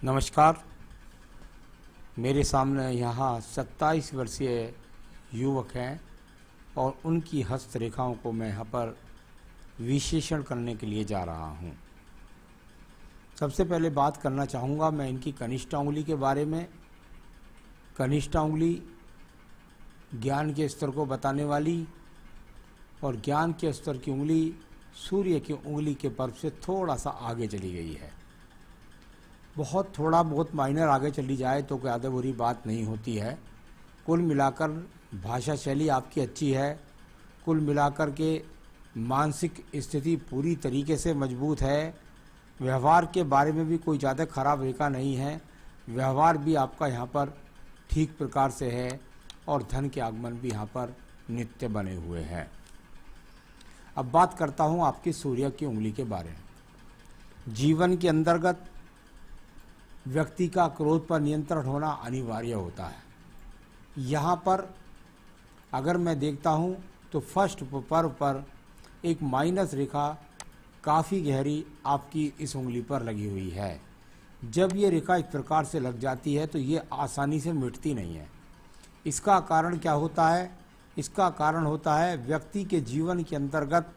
नमस्कार। मेरे सामने यहाँ 27 वर्षीय युवक हैं और उनकी हस्तरेखाओं को मैं यहाँ पर विश्लेषण करने के लिए जा रहा हूँ। सबसे पहले बात करना चाहूँगा मैं इनकी कनिष्ठ उंगली के बारे में। कनिष्ठ उंगली ज्ञान के स्तर को बताने वाली और ज्ञान के स्तर की उंगली सूर्य की उंगली के पर्व से थोड़ा सा आगे चली गई है। थोड़ा बहुत माइनर आगे चली जाए तो ज़्यादा बुरी बात नहीं होती है। कुल मिलाकर भाषा शैली आपकी अच्छी है। कुल मिलाकर के मानसिक स्थिति पूरी तरीके से मजबूत है। व्यवहार के बारे में भी कोई ज़्यादा खराब रेखा नहीं है। व्यवहार भी आपका यहाँ पर ठीक प्रकार से है और धन के आगमन भी यहाँ पर नित्य बने हुए हैं। अब बात करता हूँ आपकी सूर्य की उंगली के बारे में। जीवन के अंतर्गत व्यक्ति का क्रोध पर नियंत्रण होना अनिवार्य होता है। यहाँ पर अगर मैं देखता हूँ तो फर्स्ट पर्व पर एक माइनस रेखा काफ़ी गहरी आपकी इस उंगली पर लगी हुई है। जब ये रेखा इस प्रकार से लग जाती है तो ये आसानी से मिटती नहीं है। इसका कारण क्या होता है? इसका कारण होता है व्यक्ति के जीवन के अंतर्गत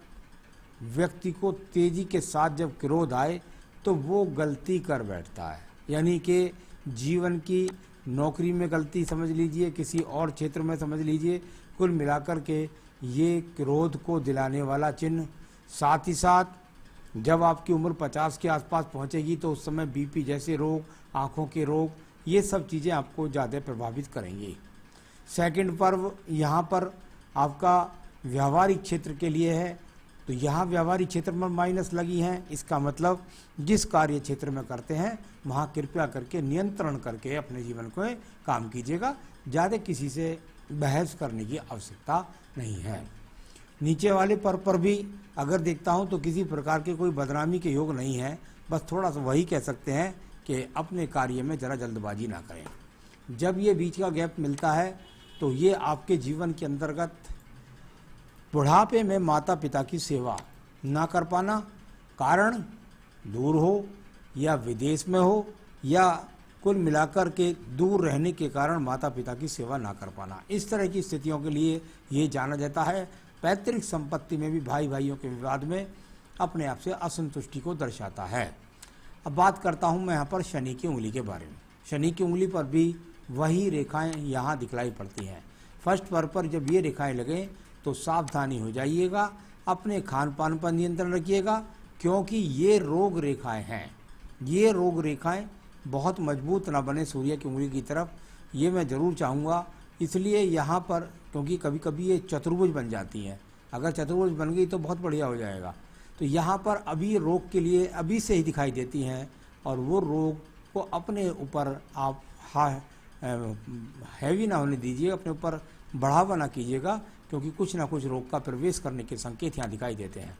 व्यक्ति को तेजी के साथ जब क्रोध आए तो वो गलती कर बैठता है। यानी कि जीवन की नौकरी में गलती समझ लीजिए, किसी और क्षेत्र में समझ लीजिए, कुल मिलाकर के ये क्रोध को दिलाने वाला चिन्ह। साथ ही साथ जब आपकी उम्र 50 के आसपास पहुंचेगी तो उस समय बीपी जैसे रोग, आँखों के रोग, ये सब चीज़ें आपको ज़्यादा प्रभावित करेंगी। सेकंड पर्व यहाँ पर आपका व्यावहारिक क्षेत्र के लिए है, तो यहाँ व्यावहारिक क्षेत्र में माइनस लगी हैं। इसका मतलब जिस कार्य क्षेत्र में करते हैं वहाँ कृपया करके नियंत्रण करके अपने जीवन को काम कीजिएगा। ज़्यादा किसी से बहस करने की आवश्यकता नहीं है। नीचे वाले पर्व पर भी अगर देखता हूँ तो किसी प्रकार के कोई बदनामी के योग नहीं है। बस थोड़ा सा वही कह सकते हैं कि अपने कार्य में ज़रा जल्दबाजी ना करें। जब ये बीच का गैप मिलता है तो ये आपके जीवन के अंतर्गत बुढ़ापे में माता पिता की सेवा ना कर पाना, कारण दूर हो या विदेश में हो या कुल मिलाकर के दूर रहने के कारण माता पिता की सेवा ना कर पाना, इस तरह की स्थितियों के लिए ये जाना जाता है। पैतृक संपत्ति में भी भाई भाइयों के विवाद में अपने आप से असंतुष्टि को दर्शाता है। अब बात करता हूँ मैं यहाँ पर शनि की उंगली के बारे में। शनि की उंगली पर भी वही रेखाएं यहाँ दिखलाई पड़ती हैं। फर्स्ट पर्व पर जब ये रेखाएं लगें तो सावधानी हो जाइएगा, अपने खान पान पर नियंत्रण रखिएगा, क्योंकि ये रोग रेखाएं हैं। ये रोग रेखाएं बहुत मजबूत ना बने सूर्य की उंगली की तरफ, ये मैं ज़रूर चाहूँगा। इसलिए यहाँ पर क्योंकि कभी कभी ये चतुर्भुज बन जाती हैं, अगर चतुर्भुज बन गई तो बहुत बढ़िया हो जाएगा। तो यहाँ पर अभी रोग के लिए अभी से ही दिखाई देती हैं और वो रोग को अपने ऊपर आप हैवी ना होने दीजिए, अपने ऊपर बढ़ावा ना कीजिएगा, क्योंकि कुछ ना कुछ रोग का प्रवेश करने के संकेत यहाँ दिखाई देते हैं।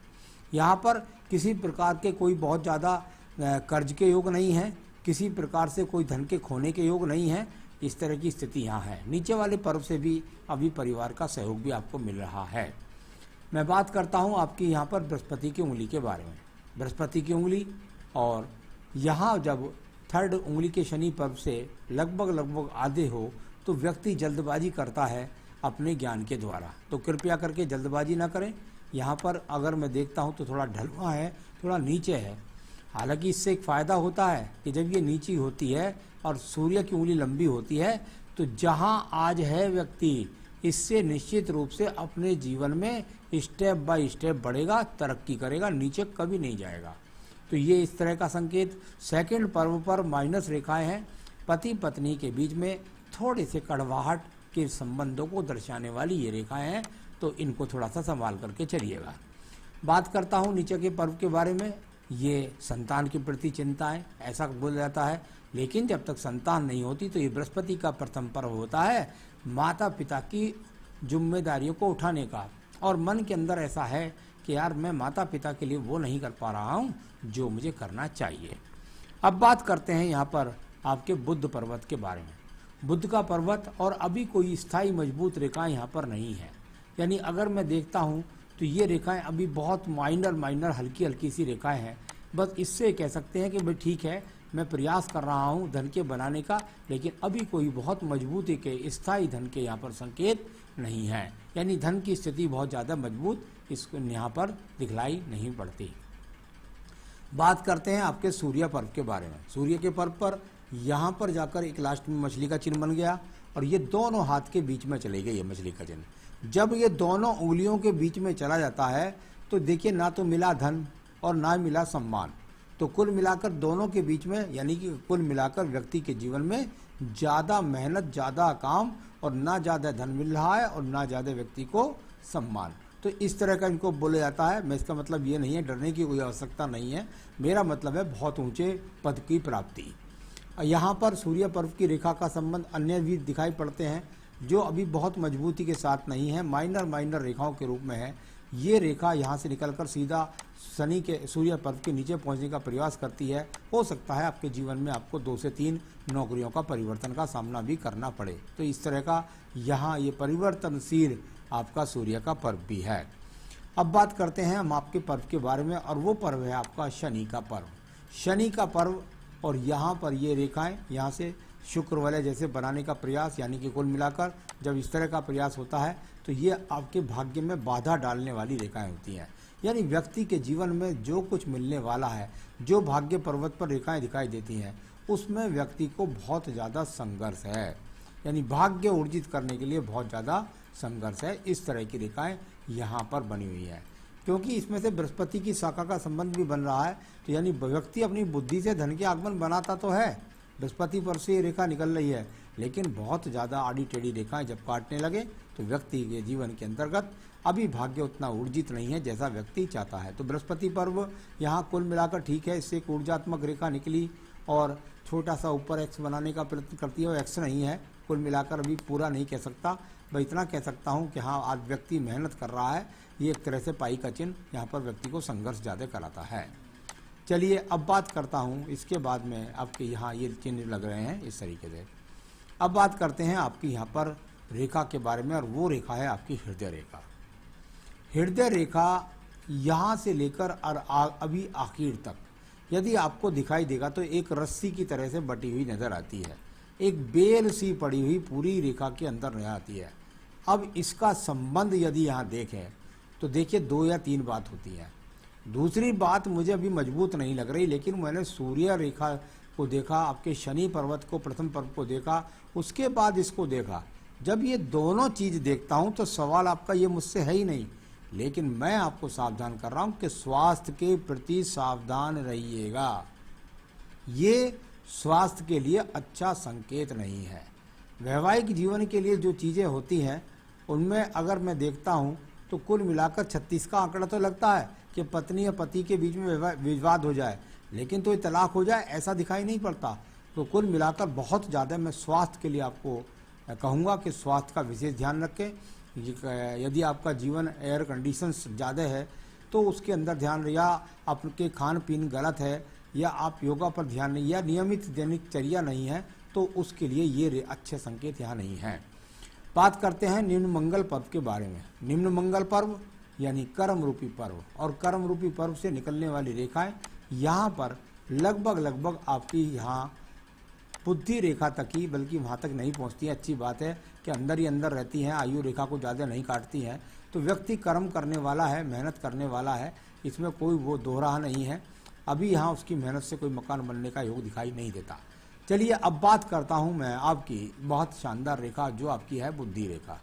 यहाँ पर किसी प्रकार के कोई बहुत ज़्यादा कर्ज के योग नहीं है, किसी प्रकार से कोई धन के खोने के योग नहीं है। इस तरह की स्थिति यहाँ है। नीचे वाले पर्व से भी अभी परिवार का सहयोग भी आपको मिल रहा है। मैं बात करता हूँ आपकी यहाँ पर बृहस्पति की उंगली के बारे में। बृहस्पति की उंगली और यहाँ जब थर्ड उंगली के शनि पर्व से लगभग आधे हो तो व्यक्ति जल्दबाजी करता है अपने ज्ञान के द्वारा, तो कृपया करके जल्दबाजी ना करें। यहाँ पर अगर मैं देखता हूँ तो थोड़ा ढलवा है, थोड़ा नीचे है। हालांकि इससे एक फ़ायदा होता है कि जब ये नीची होती है और सूर्य की उंगली लंबी होती है तो जहाँ आज है व्यक्ति, इससे निश्चित रूप से अपने जीवन में स्टेप बाय स्टेप बढ़ेगा, तरक्की करेगा, नीचे कभी नहीं जाएगा। तो ये इस तरह का संकेत। सेकंड पर्व पर माइनस रेखाएं हैं। पति पत्नी के बीच में थोड़े से कड़वाहट के संबंधों को दर्शाने वाली ये रेखाएं हैं, तो इनको थोड़ा सा संभाल करके चलिएगा। बात करता हूँ नीचे के पर्व के बारे में। ये संतान के प्रति चिंता है, ऐसा बोला जाता है, लेकिन जब तक संतान नहीं होती तो ये बृहस्पति का प्रथम पर्व होता है माता पिता की जिम्मेदारियों को उठाने का। और मन के अंदर ऐसा है कि यार मैं माता पिता के लिए वो नहीं कर पा रहा हूँ जो मुझे करना चाहिए। अब बात करते हैं यहाँ पर आपके बुध पर्वत के बारे में। बुध का पर्वत और अभी कोई स्थायी मजबूत रेखाएं यहाँ पर नहीं है। यानी अगर मैं देखता हूँ तो ये रेखाएं अभी बहुत माइनर हल्की सी रेखाएं हैं। बस इससे कह सकते हैं कि भाई ठीक है, मैं प्रयास कर रहा हूँ धन के बनाने का, लेकिन अभी कोई बहुत मजबूती के स्थायी धन के यहाँ पर संकेत नहीं है, यानी धन की स्थिति बहुत ज़्यादा मजबूत इसको यहाँ पर दिखलाई नहीं पड़ती। बात करते हैं आपके सूर्य पर्व के बारे में। सूर्य के पर्व पर यहाँ पर जाकर एक लास्ट में मछली का चिन्ह बन गया और ये दोनों हाथ के बीच में चले गए ये मछली का चिन्ह। जब ये दोनों उंगलियों के बीच में चला जाता है तो देखिए ना तो मिला धन और ना मिला सम्मान, तो कुल मिलाकर दोनों के बीच में, यानी कि कुल मिलाकर व्यक्ति के जीवन में ज़्यादा मेहनत, ज़्यादा काम और ना ज़्यादा धन मिल रहा है और ना ज़्यादा व्यक्ति को सम्मान। तो इस तरह का इनको बोला जाता है। मैं इसका मतलब ये नहीं है, डरने की कोई आवश्यकता नहीं है, मेरा मतलब है बहुत ऊंचे पद की प्राप्ति। यहाँ पर सूर्य पर्व की रेखा का संबंध अन्य भी दिखाई पड़ते हैं जो अभी बहुत मजबूती के साथ नहीं है, माइनर रेखाओं के रूप में है। ये रेखा यहाँ से निकलकर सीधा शनि के सूर्य पर्व के नीचे पहुँचने का प्रयास करती है। हो सकता है आपके जीवन में आपको 2 से 3 नौकरियों का परिवर्तन का सामना भी करना पड़े। तो इस तरह का यहाँ ये परिवर्तनशील आपका सूर्य का पर्व भी है। अब बात करते हैं हम आपके पर्व के बारे में, और वो पर्व है आपका शनि का पर्व। शनि का पर्व, और यहाँ पर ये रेखाएं यहाँ से शुक्र वाले जैसे बनाने का प्रयास, यानी कि कुल मिलाकर जब इस तरह का प्रयास होता है तो ये आपके भाग्य में बाधा डालने वाली रेखाएं होती हैं। यानी व्यक्ति के जीवन में जो कुछ मिलने वाला है, जो भाग्य पर्वत पर रेखाएं दिखाई देती हैं, उसमें व्यक्ति को बहुत ज़्यादा संघर्ष है, यानी भाग्य ऊर्जित करने के लिए बहुत ज़्यादा संघर्ष है। इस तरह की रेखाएं यहाँ पर बनी हुई है, क्योंकि इसमें से बृहस्पति की शाखा का संबंध भी बन रहा है। तो यानी व्यक्ति अपनी बुद्धि से धन के आगमन बनाता तो है, बृहस्पति पर से ये रेखा निकल रही है, लेकिन बहुत ज़्यादा आड़ी टेढ़ी रेखाएं जब काटने लगे तो व्यक्ति के जीवन के अंतर्गत अभी भाग्य उतना ऊर्जित नहीं है जैसा व्यक्ति चाहता है। तो बृहस्पति पर्व यहाँ कुल मिलाकर ठीक है, इससे एक ऊर्जात्मक रेखा निकली और छोटा सा ऊपर एक्स बनाने का प्रयत्न करती है, और एक्स नहीं है, कुल मिलाकर अभी पूरा नहीं कह सकता, मैं इतना कह सकता हूँ कि हाँ आज व्यक्ति मेहनत कर रहा है। ये एक तरह से पाई का चिन्ह यहाँ पर व्यक्ति को संघर्ष ज़्यादा कराता है। चलिए अब बात करता हूँ इसके बाद में आपके यहाँ ये चिन्ह लग रहे हैं इस तरीके से। अब बात करते हैं आपकी यहाँ पर रेखा के बारे में, और वो रेखा है आपकी हृदय रेखा। हृदय रेखा यहाँ से लेकर और अभी आखिर तक यदि आपको दिखाई देगा तो एक रस्सी की तरह से बटी हुई नजर आती है, एक बेल सी पड़ी हुई पूरी रेखा के अंदर नजर आती है। अब इसका संबंध यदि यहाँ देखें तो देखिए 2 या 3 बात होती है। दूसरी बात मुझे अभी मजबूत नहीं लग रही, लेकिन मैंने सूर्य रेखा को देखा, आपके शनि पर्वत को, प्रथम पर्व को देखा, उसके बाद इसको देखा। जब ये दोनों चीज़ देखता हूँ तो सवाल आपका ये मुझसे है ही नहीं, लेकिन मैं आपको सावधान कर रहा हूँ कि स्वास्थ्य के प्रति सावधान रहिएगा। ये स्वास्थ्य के लिए अच्छा संकेत नहीं है। वैवाहिक जीवन के लिए जो चीज़ें होती हैं उनमें अगर मैं देखता हूँ तो कुल मिलाकर 36 का आंकड़ा तो लगता है कि पत्नी या पति के बीच में विवाद हो जाए, लेकिन तो ये तलाक हो जाए ऐसा दिखाई नहीं पड़ता। तो कुल मिलाकर बहुत ज़्यादा मैं स्वास्थ्य के लिए आपको कहूँगा कि स्वास्थ्य का विशेष ध्यान रखें। यदि आपका जीवन एयर कंडीशंस ज़्यादा है तो उसके अंदर ध्यान, या आपके खान पीन गलत है, या आप योगा पर ध्यान नहीं, या नियमित दिनचर्या नहीं है, तो उसके लिए ये अच्छे संकेत यहाँ नहीं हैं। बात करते हैं निम्न मंगल पर्व के बारे में। निम्न मंगल पर्व यानी कर्म रूपी पर्व, और कर्म रूपी पर्व से निकलने वाली रेखाएं यहाँ पर लगभग आपकी यहाँ बुद्धि रेखा तक ही, बल्कि वहाँ तक नहीं पहुँचती है। अच्छी बात है कि अंदर ही अंदर रहती हैं, आयु रेखा को ज़्यादा नहीं काटती हैं। तो व्यक्ति कर्म करने वाला है, मेहनत करने वाला है, इसमें कोई वो दोहरा नहीं है। अभी यहाँ उसकी मेहनत से कोई मकान बनने का योग दिखाई नहीं देता। चलिए अब बात करता हूँ मैं आपकी बहुत शानदार रेखा जो आपकी है बुद्धि रेखा।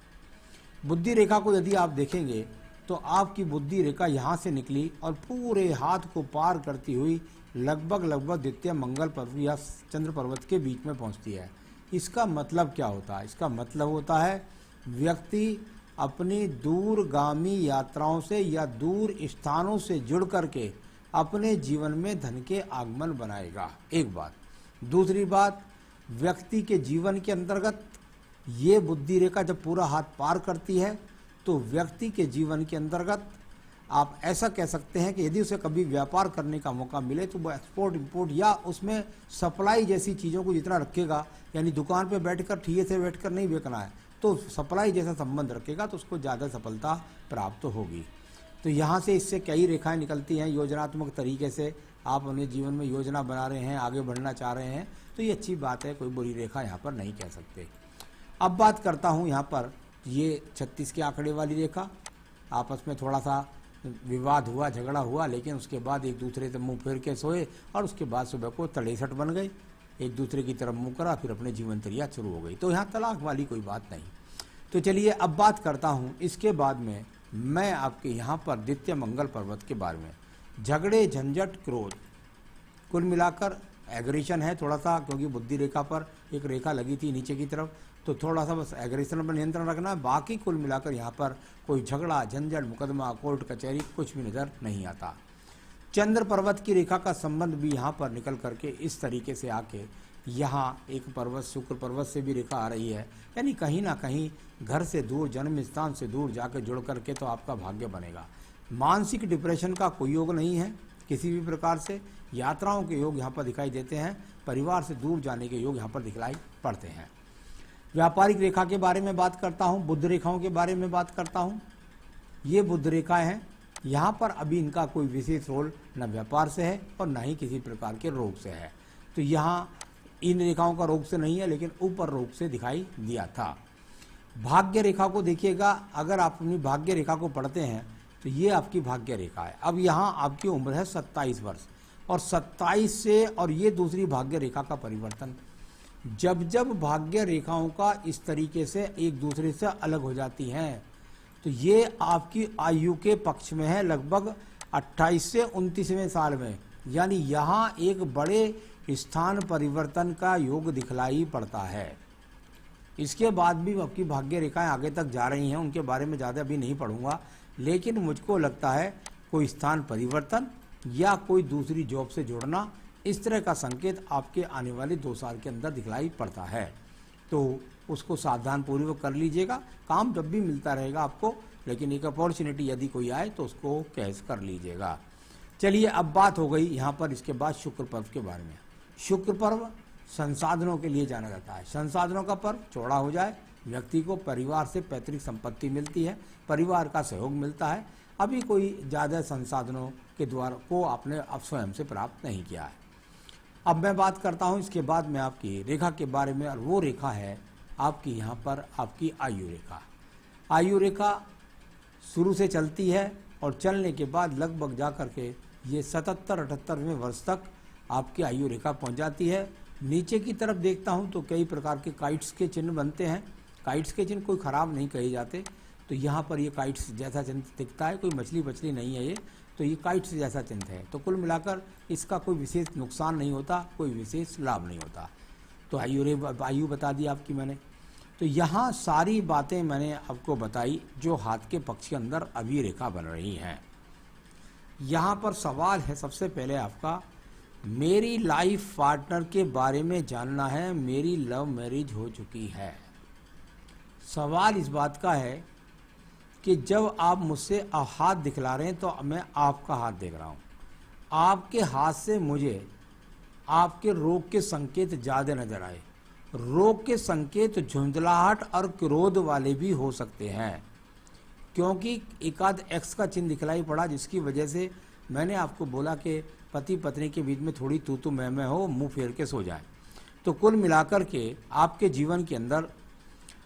बुद्धि रेखा को यदि आप देखेंगे तो आपकी बुद्धि रेखा यहाँ से निकली और पूरे हाथ को पार करती हुई लगभग द्वितीय मंगल पर्व या चंद्र पर्वत के बीच में पहुँचती है। इसका मतलब क्या होता है? इसका मतलब होता है व्यक्ति अपनी दूरगामी यात्राओं से या दूर स्थानों से जुड़ करके अपने जीवन में धन के आगमन बनाएगा, एक बात। दूसरी बात, व्यक्ति के जीवन के अंतर्गत ये बुद्धि रेखा जब पूरा हाथ पार करती है तो व्यक्ति के जीवन के अंतर्गत आप ऐसा कह सकते हैं कि यदि उसे कभी व्यापार करने का मौका मिले तो वो एक्सपोर्ट इंपोर्ट या उसमें सप्लाई जैसी चीज़ों को जितना रखेगा, यानी दुकान पे बैठकर ठिये से बैठकर नहीं बेचना है, तो सप्लाई जैसा संबंध रखेगा तो उसको ज़्यादा सफलता प्राप्त होगी। तो यहाँ से इससे कई रेखाएं निकलती हैं योजनात्मक तरीके से। आप अपने जीवन में योजना बना रहे हैं, आगे बढ़ना चाह रहे हैं, तो ये अच्छी बात है, कोई बुरी रेखा यहाँ पर नहीं कह सकते। अब बात करता हूँ यहाँ पर ये 36 के आंकड़े वाली रेखा। आपस में थोड़ा सा विवाद हुआ, झगड़ा हुआ, लेकिन उसके बाद एक दूसरे से मुंह फेर के सोए और उसके बाद सुबह को तड़ेसट बन गए, एक दूसरे की तरफ मुंह करा, फिर अपने जीवनचर्या शुरू हो गई। तो यहाँ तलाक वाली कोई बात नहीं। तो चलिए अब बात करता हूँ इसके बाद में मैं आपके यहाँ पर द्वितीय मंगल पर्वत के बारे में। झगड़े, झंझट, क्रोध, कुल मिलाकर एग्रेशन है थोड़ा सा, क्योंकि बुद्धि रेखा पर एक रेखा लगी थी नीचे की तरफ, तो थोड़ा सा बस एग्रेशन पर नियंत्रण रखना है। बाकी कुल मिलाकर यहाँ पर कोई झगड़ा, झंझट, मुकदमा, कोर्ट कचहरी कुछ भी नज़र नहीं आता। चंद्र पर्वत की रेखा का संबंध भी यहाँ पर निकल करके इस तरीके से आके यहाँ एक पर्वत शुक्र पर्वत से भी रेखा आ रही है, यानी कहीं ना कहीं घर से दूर, जन्म स्थान से दूर जाकर जुड़ करके तो आपका भाग्य बनेगा। मानसिक डिप्रेशन का कोई योग नहीं है किसी भी प्रकार से। यात्राओं के योग यहाँ पर दिखाई देते हैं, परिवार से दूर जाने के योग यहाँ पर दिखलाई पड़ते हैं। व्यापारिक रेखा के बारे में बात करता हूँ, बुध रेखाओं के बारे में बात करता हूँ। ये बुध रेखाएं हैं, यहाँ पर अभी इनका कोई विशेष रोल न व्यापार से है और न ही किसी प्रकार के रोग से है। तो यहाँ इन रेखाओं का रोग से नहीं है, लेकिन ऊपर रोग से दिखाई दिया था। भाग्य रेखा को देखिएगा, अगर आप अपनी भाग्य रेखा को पढ़ते हैं तो ये आपकी भाग्य रेखा है। अब यहाँ आपकी उम्र है 27 वर्ष और 27 से और ये दूसरी भाग्य रेखा का परिवर्तन। जब जब भाग्य रेखाओं का इस तरीके से एक दूसरे से अलग हो जाती हैं तो ये आपकी आयु के पक्ष में है, लगभग 28 से 29वें साल में, यानी यहाँ एक बड़े स्थान परिवर्तन का योग दिखलाई पड़ता है। इसके बाद भी आपकी भाग्य रेखाएं आगे तक जा रही हैं, उनके बारे में ज़्यादा अभी नहीं पढ़ूंगा, लेकिन मुझको लगता है कोई स्थान परिवर्तन या कोई दूसरी जॉब से जुड़ना, इस तरह का संकेत आपके आने वाले 2 साल के अंदर दिखलाई पड़ता है। तो उसको सावधान पूर्वक कर लीजिएगा। काम जब भी मिलता रहेगा आपको, लेकिन एक अपॉर्चुनिटी यदि कोई आए तो उसको कैच कर लीजिएगा। चलिए अब बात हो गई यहाँ पर इसके बाद शुक्र पर्व के बारे में। शुक्र पर्व संसाधनों के लिए जाना जाता है। संसाधनों का पर्व चौड़ा हो जाए, व्यक्ति को परिवार से पैतृक संपत्ति मिलती है, परिवार का सहयोग मिलता है। अभी कोई ज़्यादा संसाधनों के द्वारा को आपने अब स्वयं से प्राप्त नहीं किया है। अब मैं बात करता हूँ इसके बाद में आपकी रेखा के बारे में, और वो रेखा है आपकी यहाँ पर आपकी आयु रेखा। आयु रेखा शुरू से चलती है और चलने के बाद लगभग जा कर के ये 77-78वें वर्ष तक आपकी आयु रेखा पहुँच जाती है। नीचे की तरफ देखता हूँ तो कई प्रकार के काइट्स के चिन्ह बनते हैं। काइट्स के चिन्ह कोई ख़राब नहीं कहे जाते, तो यहाँ पर ये काइट्स जैसा चिन्ह दिखता है, कोई मछली नहीं है ये, तो ये काइट्स जैसा चिन्ह है। तो कुल मिलाकर इसका कोई विशेष नुकसान नहीं होता, कोई विशेष लाभ नहीं होता। तो आयु बता दी आपकी मैंने। तो यहाँ सारी बातें मैंने आपको बताई जो हाथ के पक्ष के अंदर अभी रेखा बन रही हैं। यहाँ पर सवाल है सबसे पहले आपका, मेरी लाइफ पार्टनर के बारे में जानना है, मेरी लव मैरिज हो चुकी है। सवाल इस बात का है कि जब आप मुझसे हाथ दिखला रहे हैं तो मैं आपका हाथ देख रहा हूँ। आपके हाथ से मुझे आपके रोग के संकेत ज़्यादा नजर आए। रोग के संकेत झुंझलाहट और क्रोध वाले भी हो सकते हैं, क्योंकि एकाध एक्स का चिन्ह दिखलाई पड़ा, जिसकी वजह से मैंने आपको बोला कि पति पत्नी के बीच में थोड़ी तू मैं हो, मुंह फेर के सो जाए। तो कुल मिलाकर के आपके जीवन के अंदर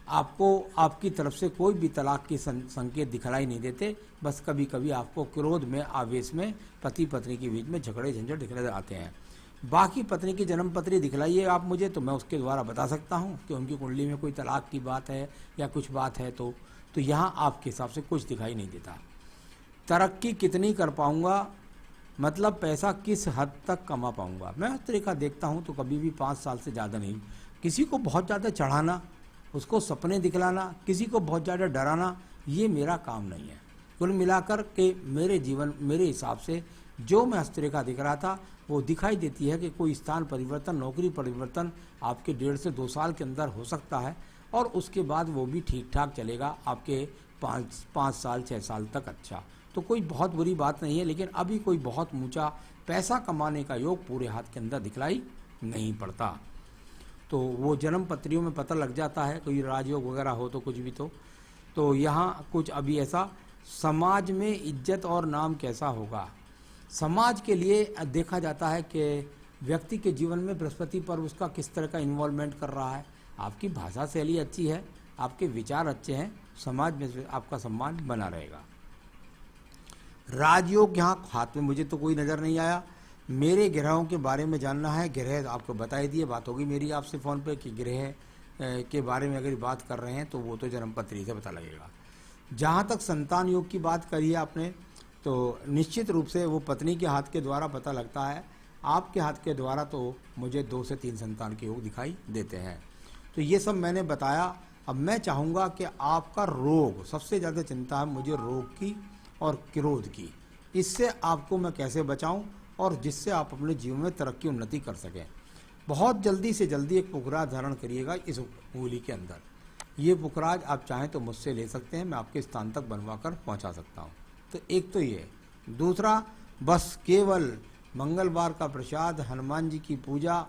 आपको आपकी तरफ से कोई भी तलाक के संकेत दिखलाई नहीं देते। बस कभी कभी आपको क्रोध में, आवेश में पति पत्नी के बीच में झगड़े झंझट दिखलाए आते हैं। बाकी पत्नी की जन्म पत्री दिखलाइए आप मुझे, तो मैं उसके द्वारा बता सकता हूँ कि उनकी कुंडली में कोई तलाक की बात है या कुछ बात है। तो यहाँ आपके हिसाब से कुछ दिखाई नहीं देता। तरक्की कितनी कर पाऊँगा, मतलब पैसा किस हद तक कमा पाऊँगा। मैं हर तरीका देखता हूँ तो कभी भी 5 साल से ज़्यादा नहीं। किसी को बहुत ज़्यादा चढ़ाना, उसको सपने दिखलाना, किसी को बहुत ज़्यादा डराना, ये मेरा काम नहीं है। कुल मिलाकर के मेरे हिसाब से जो मैं हस्तरेखा दिख रहा था वो दिखाई देती है कि कोई स्थान परिवर्तन, नौकरी परिवर्तन आपके 1.5 से 2 साल के अंदर हो सकता है, और उसके बाद वो भी ठीक ठाक चलेगा आपके 5 साल 6 साल तक। अच्छा, तो कोई बहुत बुरी बात नहीं है, लेकिन अभी कोई बहुत ऊंचा पैसा कमाने का योग पूरे हाथ के अंदर दिखलाई नहीं पड़ता। तो वो जन्म पत्रियों में पता लग जाता है, कोई राजयोग वगैरह हो तो कुछ भी। तो यहाँ कुछ अभी ऐसा समाज में इज्जत और नाम कैसा होगा। समाज के लिए देखा जाता है कि व्यक्ति के जीवन में बृहस्पति पर्व उसका किस तरह का इन्वॉल्वमेंट कर रहा है। आपकी भाषा शैली अच्छी है, आपके विचार अच्छे हैं, समाज में आपका सम्मान बना रहेगा। राजयोग यहाँ हाथ में मुझे तो कोई नज़र नहीं आया। मेरे ग्रहों के बारे में जानना है, ग्रह आपको बता ही दिए, बात होगी मेरी आपसे फ़ोन पे कि ग्रह के बारे में अगर बात कर रहे हैं तो वो तो जन्मपत्री से पता लगेगा। जहाँ तक संतान योग की बात करी है आपने, तो निश्चित रूप से वो पत्नी के हाथ के द्वारा पता लगता है, आपके हाथ के द्वारा तो मुझे 2 से 3 संतान के योग दिखाई देते हैं। तो ये सब मैंने बताया। अब मैं चाहूँगा कि आपका रोग, सबसे ज़्यादा चिंता है मुझे रोग की और क्रोध की, इससे आपको मैं कैसे बचाऊं और जिससे आप अपने जीवन में तरक्की उन्नति कर सकें। बहुत जल्दी से जल्दी एक पुखराज धारण करिएगा इस उंगली के अंदर। ये पुखराज आप चाहें तो मुझसे ले सकते हैं, मैं आपके स्थान तक बनवा कर पहुँचा सकता हूँ। तो एक तो ये, दूसरा बस केवल मंगलवार का प्रसाद, हनुमान जी की पूजा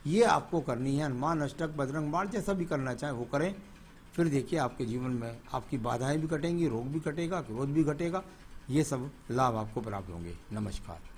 ये आपको करनी है। हनुमान अष्टक, बजरंग बाण, जैसा भी करना चाहें वो करें। फिर देखिए आपके जीवन में आपकी बाधाएं भी कटेंगी, रोग भी कटेगा, क्रोध भी घटेगा, ये सब लाभ आपको प्राप्त होंगे। नमस्कार।